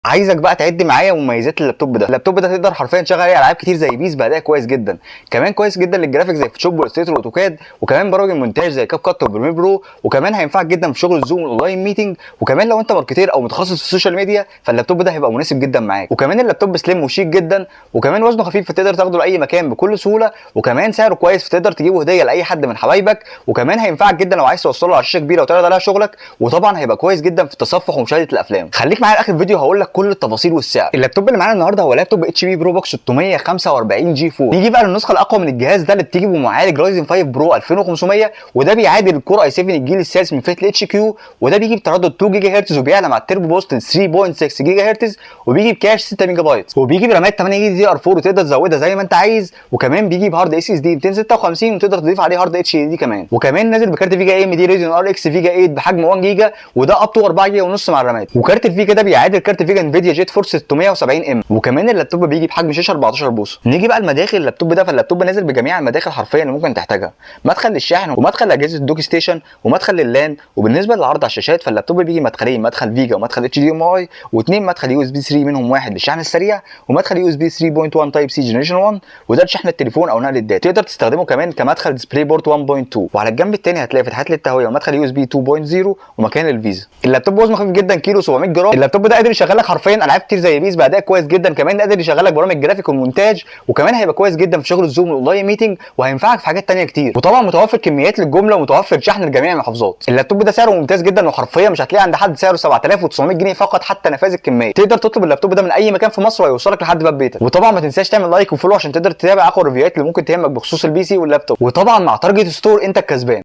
عايزك بقى تعد معايا مميزات اللابتوب ده. اللابتوب ده تقدر حرفيا تشغل عليه العاب كتير زي بيس باداء كويس جدا، كمان كويس جدا للجرافيك زي فوتوشوب والاستيتور واوتوكاد، وكمان برامج المونتاج زي كاب كات وبريمير برو، وكمان هينفعك جدا في شغل الزوم والاونلاين ميتنج، وكمان لو انت ماركتير او متخصص في السوشيال ميديا فاللابتوب ده هيبقى مناسب جدا معاك. وكمان اللابتوب سليم وشيك جدا، وكمان وزنه خفيف فتقدر تاخده لاي مكان بكل سهوله، وكمان سعره كويس فتقدر تجيبه هديه لاي حد من حبايبك، وكمان هينفعك جدا لو عايز توصله على شاشه كبيره وتعرض عليها شغلك، وطبعا هيبقى كويس جدا في التصفح ومشاهده الافلام. خليك معايا لاخر الفيديو هقول لك كل التفاصيل والسعر. اللابتوب اللي معانا النهارده هو لابتوب اتش بي برو بوكس 645 جي 4. نيجي بقى للنسخه الاقوى من الجهاز ده اللي بتيجي بمعالج رايزن 5 برو 2500، وده بيعادل الكور اي 7 الجيل السادس من فئه الاتش كيو، وده بيجي بتردد 2 جيجا هرتز وبيعلى مع التربو بوست ل 3.6 جيجا هرتز، وبيجي بكاش 6 ميجا بايت، وبيجي برامات 8 جيجا دي ار 4 وتقدر تزودها زي ما انت عايز، وكمان بيجي بهارد اس اس دي 256 وتقدر تضيف عليه هارد اتش دي كمان، وكمان نازل بكارت فيجا اي ام دي ريزون ار اكس فيجا 8 بحجم 1 جيجا، وده اب تو 4 جيجا ونص مع الرامات، وكارت الفيجا ده بيعادل كارت فيجا انفيديا جيت فورس 670 ام، وكمان اللابتوب بيجي بحجم شاشه 14 بوصه. نيجي بقى لمداخل اللابتوب ده، فاللابتوب نازل بجميع المداخل حرفيا اللي ممكن تحتاجها، مدخل للشاحن ومدخل لاجهزه الدوك ستيشن ومدخل لللان، وبالنسبه للعرض على الشاشات فاللابتوب بيجي مدخلين، مدخل فيجا ومدخل اتش دي ام اي، واثنين مدخل يو اس بي 3 منهم واحد للشحن السريع، ومدخل يو اس بي 3.1 تايب سي جنريشن 1، وده لشحن التليفون او نقل الداتا. تقدر تستخدمه كمان كمدخل ديسبلاي بورت 1.2، وعلى الجنب الثاني هتلاقي فتحات للتهويه ومدخل يو اس بي 2.0 ومكان الفيزا. اللابتوب وزنه خفيف جدا، كيلو 700 جرام. اللابتوب ده قادر يشغل لك حرفيا العاب كتير زي بيس باداء كويس جدا، كمان قادر يشغل لك برامج جرافيك والمونتاج، وكمان هيبقى كويس جدا في شغل الزوم والاونلاين ميتنج، وهينفعك في حاجات ثانيه كتير، وطبعا متوفر كميات للجمله ومتوفر شحن لجميع المحافظات. اللابتوب ده سعره ممتاز جدا، وحرفيا مش هتلاقيه عند حد سعره 7900 جنيه فقط حتى نفاذ الكميه. تقدر تطلب اللابتوب ده من اي مكان في مصر وهيوصلك لحد باب بيتك. وطبعا ما تنساش تعمل لايك وفولو عشان تقدر تتابع اخر الريفيوهات اللي ممكن تهمك بخصوص البي سي واللابتوب، وطبعا مع تارجت ستور انت الكسبان.